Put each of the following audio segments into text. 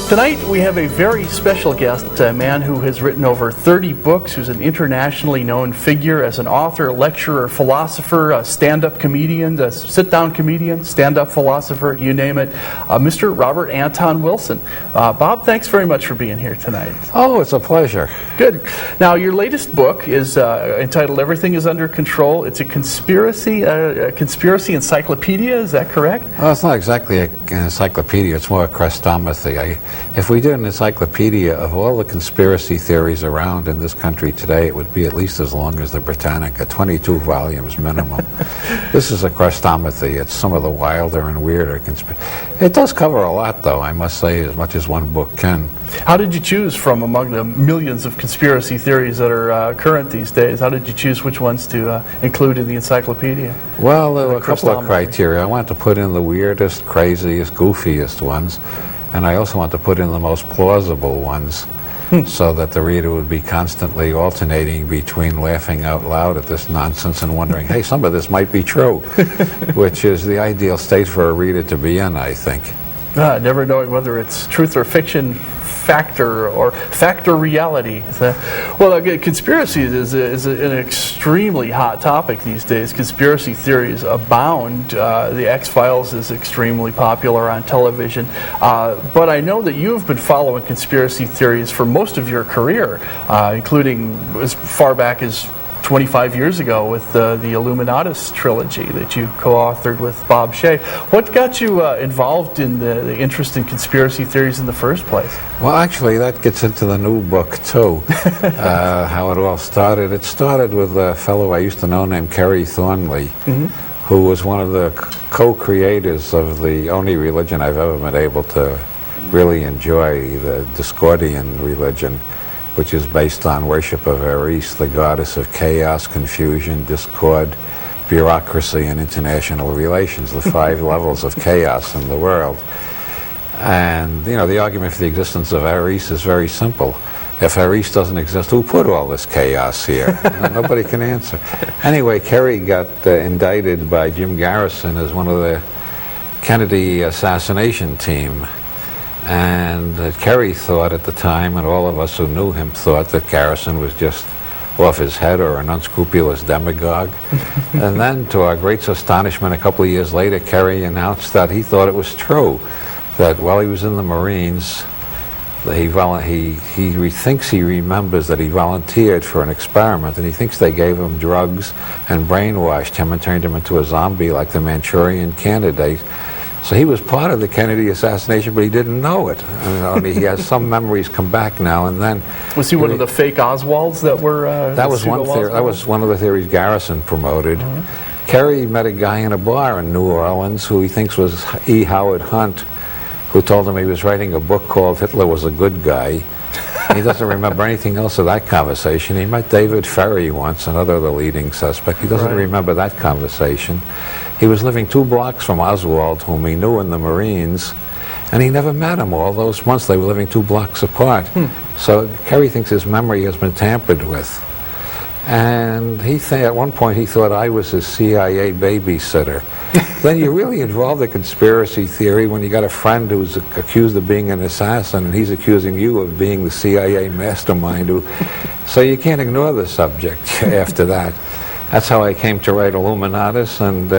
Tonight we have a very special guest, a man who has written over 30 books, who's an internationally known figure as an author, lecturer, philosopher, a stand-up comedian, a sit-down comedian, stand-up philosopher, you name it, Mr. Robert Anton Wilson. Bob, thanks very much for being here tonight. Oh, it's a pleasure. Good. Now, your latest book is entitled Everything is Under Control. It's a conspiracy encyclopedia, is that correct? Well, it's not exactly an encyclopedia, it's more a chrestomathy. If we did an encyclopedia of all the conspiracy theories around in this country today, it would be at least as long as the Britannica, 22 volumes minimum. This is a chrestomathy. It's some of the wilder and weirder It does cover a lot, though, I must say, as much as one book can. How did you choose from among the millions of conspiracy theories that are current these days? How did you choose which ones to include in the encyclopedia? Well, there were a couple of criteria. I wanted to put in the weirdest, craziest, goofiest ones, and I also want to put in the most plausible ones so that the reader would be constantly alternating between laughing out loud at this nonsense and wondering, hey, some of this might be true, which is the ideal state for a reader to be in, I think. Never knowing whether it's truth or fiction, factor or factor reality. Well, again, conspiracy is an extremely hot topic these days. Conspiracy theories abound. The X-Files is extremely popular on television. But I know that you've been following conspiracy theories for most of your career, including as far back as 25 years ago with the Illuminatus trilogy that you co-authored with Bob Shea. What got you involved in the interest in conspiracy theories in the first place? Well, actually, that gets into the new book, too, how it all started. It started with a fellow I used to know named Kerry Thornley, who was one of the co-creators of the only religion I've ever been able to really enjoy, the Discordian religion, which is based on worship of Eris, the goddess of chaos, confusion, discord, bureaucracy, and international relations, the 5 levels of chaos in the world. And, you know, the argument for the existence of Eris is very simple. If Eris doesn't exist, who put all this chaos here? Nobody can answer. Anyway, Kerry got indicted by Jim Garrison as one of the Kennedy assassination team. And Kerry thought at the time, and all of us who knew him thought, that Garrison was just off his head or an unscrupulous demagogue. And then, to our great astonishment, a couple of years later, Kerry announced that he thought it was true, that while he was in the Marines, he thinks he remembers that he volunteered for an experiment, and he thinks they gave him drugs and brainwashed him and turned him into a zombie like the Manchurian Candidate. So he was part of the Kennedy assassination, but he didn't know it. He has some memories come back now and then. Was he one of the fake Oswalds that were? That was one theory. That was one of the theories Garrison promoted. Kerry met a guy in a bar in New Orleans who he thinks was E. Howard Hunt, who told him he was writing a book called Hitler Was a Good Guy. He doesn't remember anything else of that conversation. He met David Ferry once, another of the leading suspect. He doesn't remember that conversation. He was living 2 blocks from Oswald, whom he knew in the Marines, and he never met him all those months. They were living 2 blocks apart. So Kerry thinks his memory has been tampered with. And at one point he thought I was his CIA babysitter. Then you really involve the conspiracy theory when you got a friend who's accused of being an assassin and he's accusing you of being the CIA mastermind. So you can't ignore the subject after that. That's how I came to write Illuminatus, and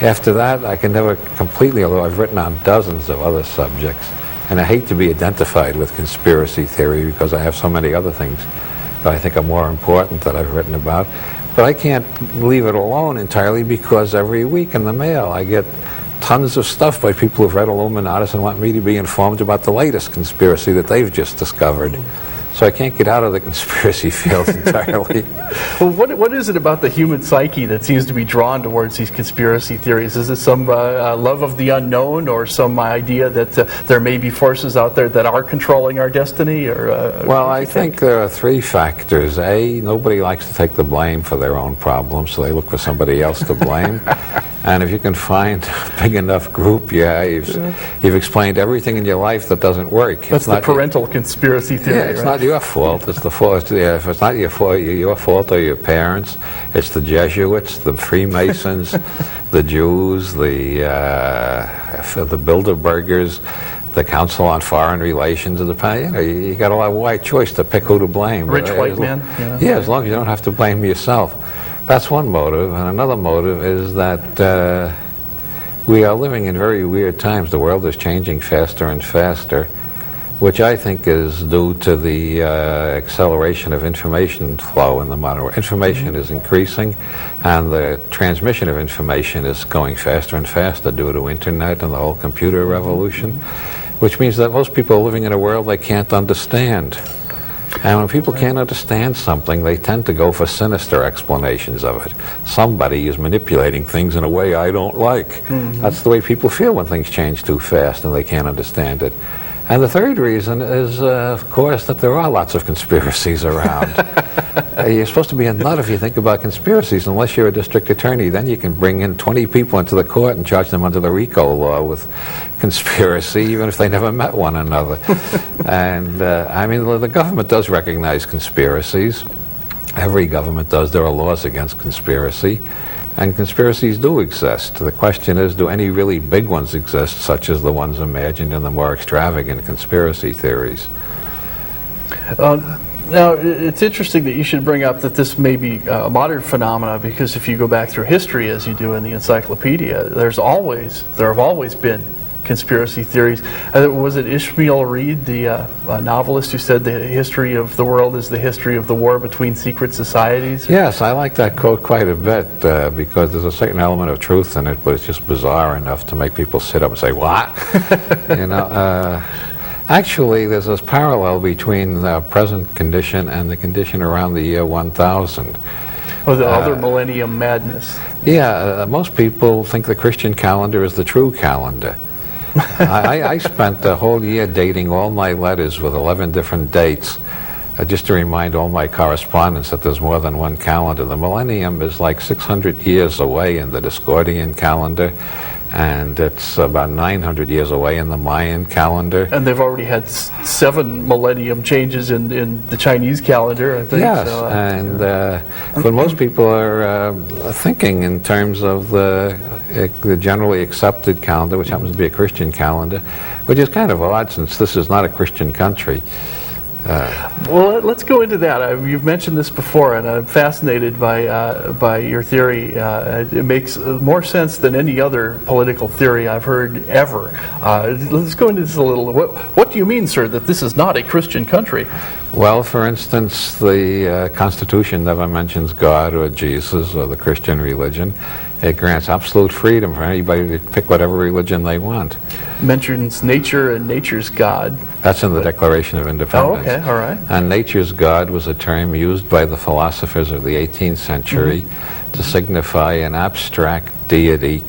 after that I can never completely, although I've written on dozens of other subjects, and I hate to be identified with conspiracy theory because I have so many other things that I think are more important that I've written about. But I can't leave it alone entirely because every week in the mail I get tons of stuff by people who've read Illuminatus and want me to be informed about the latest conspiracy that they've just discovered. So I can't get out of the conspiracy field entirely. Well, what is it about the human psyche that seems to be drawn towards these conspiracy theories? Is it some love of the unknown, or some idea that there may be forces out there that are controlling our destiny? Well, I think there are 3 factors. A, nobody likes to take the blame for their own problems, so they look for somebody else to blame. And if you can find a big enough group, you've explained everything in your life that doesn't work. That's the parental conspiracy theory. Yeah, it's not your fault. It's the fault. If it's not your fault or your parents, it's the Jesuits, the Freemasons, the Jews, the Bilderbergers, the Council on Foreign Relations, you got a wide choice to pick who to blame. Rich white man. Yeah, as long as you don't have to blame yourself. That's one motive, and another motive is that we are living in very weird times. The world is changing faster and faster, which I think is due to the acceleration of information flow in the modern world. Information is increasing, and the transmission of information is going faster and faster due to internet and the whole computer revolution, which means that most people are living in a world they can't understand. And when people can't understand something, they tend to go for sinister explanations of it. Somebody is manipulating things in a way I don't like. That's the way people feel when things change too fast and they can't understand it. And the third reason is, of course, that there are lots of conspiracies around. You're supposed to be a nut if you think about conspiracies, unless you're a district attorney. Then you can bring in 20 people into the court and charge them under the RICO law with conspiracy, even if they never met one another. And, I mean, the government does recognize conspiracies. Every government does. There are laws against conspiracy. And conspiracies do exist. The question is, do any really big ones exist, such as the ones imagined in the more extravagant conspiracy theories? Now, it's interesting that you should bring up that this may be a modern phenomena, because if you go back through history, as you do in the encyclopedia, there have always been conspiracy theories. Was it Ishmael Reed, the novelist, who said the history of the world is the history of the war between secret societies? Yes, I like that quote quite a bit because there's a certain element of truth in it, but it's just bizarre enough to make people sit up and say, "What?" Actually, there's this parallel between the present condition and the condition around the year 1000. Or the other millennium madness. Yeah, most people think the Christian calendar is the true calendar. I spent the whole year dating all my letters with 11 different dates, just to remind all my correspondents that there's more than one calendar. The millennium is like 600 years away in the Discordian calendar, and it's about 900 years away in the Mayan calendar. And they've already had 7 millennium changes in the Chinese calendar, I think. Yes, so, and but most people are thinking in terms of the generally accepted calendar, which happens to be a Christian calendar, which is kind of odd since this is not a Christian country. Well, let's go into that. You've mentioned this before, and I'm fascinated by your theory. It makes more sense than any other political theory I've heard ever. Let's go into this a little. What do you mean, sir, that this is not a Christian country? Well, for instance, the Constitution never mentions God or Jesus or the Christian religion. It grants absolute freedom for anybody to pick whatever religion they want. Mentions nature and nature's God. That's in the Declaration of Independence. Oh, okay, all right. And nature's God was a term used by the philosophers of the 18th century to signify an abstract deity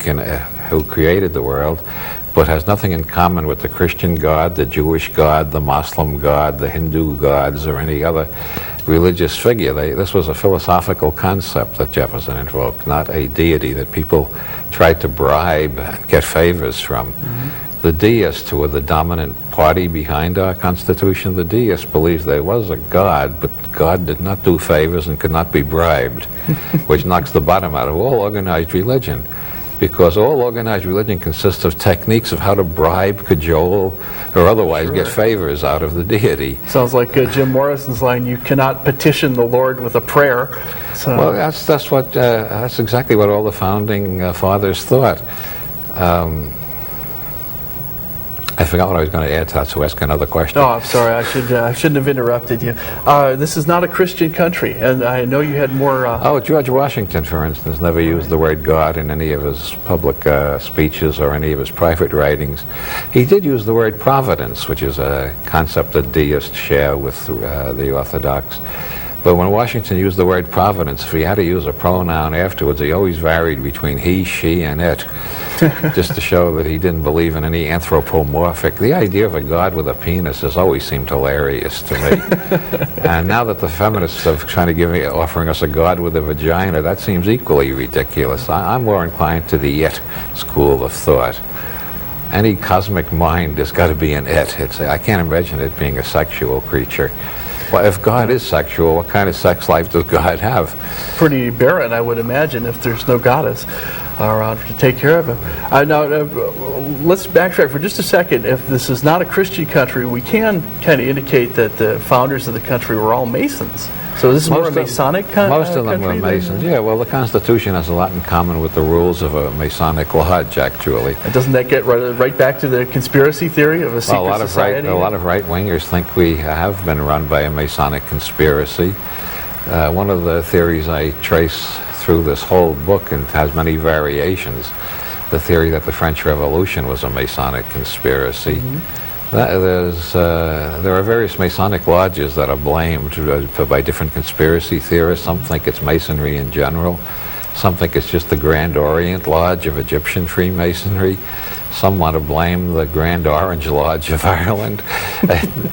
who created the world, but has nothing in common with the Christian God, the Jewish God, the Muslim God, the Hindu gods, or any other religious figure. This was a philosophical concept that Jefferson invoked, not a deity that people tried to bribe and get favors from. The deists, who were the dominant party behind our Constitution, the deists believed there was a God, but God did not do favors and could not be bribed, which knocks the bottom out of all organized religion. Because all organized religion consists of techniques of how to bribe, cajole, or otherwise get favors out of the deity. Sounds like Jim Morrison's line, "You cannot petition the Lord with a prayer." So. Well, that's exactly what all the founding fathers thought. I forgot what I was going to add to that, so ask another question. Oh, I'm sorry. I shouldn't have interrupted you. This is not a Christian country, and I know you had more... George Washington, for instance, never used the word God in any of his public speeches or any of his private writings. He did use the word providence, which is a concept that deists share with the Orthodox. But when Washington used the word providence, if he had to use a pronoun afterwards, he always varied between he, she, and it, just to show that he didn't believe in any anthropomorphic. The idea of a God with a penis has always seemed hilarious to me. And now that the feminists are trying to offering us a God with a vagina, that seems equally ridiculous. I'm more inclined to the it school of thought. Any cosmic mind has got to be an it. I can't imagine it being a sexual creature. Well, if God is sexual, what kind of sex life does God have? Pretty barren, I would imagine, if there's no goddess. around to take care of him. Now, let's backtrack for just a second. If this is not a Christian country, we can kind of indicate that the founders of the country were all Masons. So this is more a Masonic country? Most of them were Masons, yeah. Well, the Constitution has a lot in common with the rules of a Masonic lodge, actually. And doesn't that get right back to the conspiracy theory of a secret society? A lot of right-wingers think we have been run by a Masonic conspiracy. One of the theories I trace through this whole book, and has many variations, the theory that the French Revolution was a Masonic conspiracy. Mm-hmm. There are various Masonic lodges that are blamed by different conspiracy theorists. Some think it's Masonry in general. Some think it's just the Grand Orient Lodge of Egyptian Freemasonry. Some want to blame the Grand Orange Lodge of Ireland.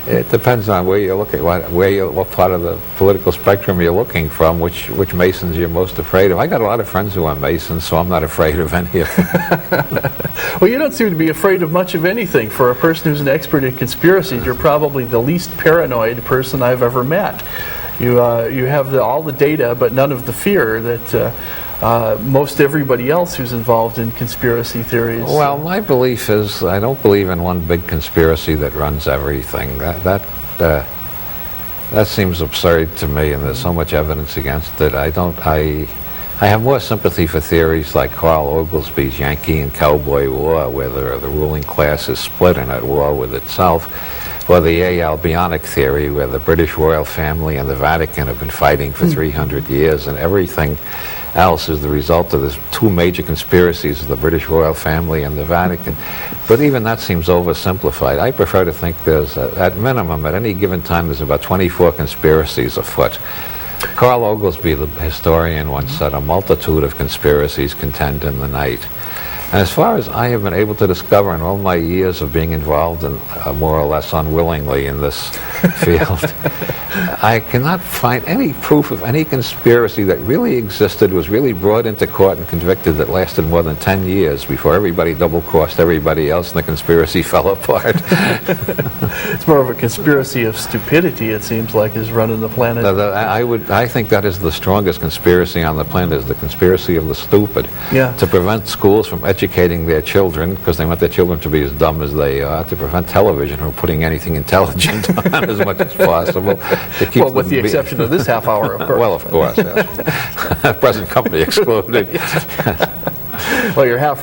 It depends on where you're looking, what part of the political spectrum you're looking from, which Masons you're most afraid of. I got a lot of friends who are Masons, so I'm not afraid of any of them. Well, you don't seem to be afraid of much of anything. For a person who's an expert in conspiracies, you're probably the least paranoid person I've ever met. You have all the data, but none of the fear that most everybody else who's involved in conspiracy theories. Well, my belief is I don't believe in one big conspiracy that runs everything. That seems absurd to me, and there's so much evidence against it. I have more sympathy for theories like Carl Oglesby's Yankee and Cowboy War, where the ruling class is split and at war with itself, or the A. Albionic theory, where the British royal family and the Vatican have been fighting for 300 years, and everything else is the result of the two major conspiracies of the British royal family and the Vatican. But even that seems oversimplified. I prefer to think there's, at minimum, at any given time, there's about 24 conspiracies afoot. Carl Oglesby, the historian, once said, "A multitude of conspiracies contend in the night." And as far as I have been able to discover in all my years of being involved in, more or less unwillingly in this field, I cannot find any proof of any conspiracy that really existed, was really brought into court and convicted, that lasted more than 10 years before everybody double-crossed everybody else and the conspiracy fell apart. It's more of a conspiracy of stupidity, it seems like, is running the planet. I think that is the strongest conspiracy on the planet, is the conspiracy of the stupid. Yeah. To prevent schools from educating their children, because they want their children to be as dumb as they are, to prevent television from putting anything intelligent on as much as possible. To keep with the exception of this half hour, of course. Well, of course, yes. Present company excluded. Well, you're half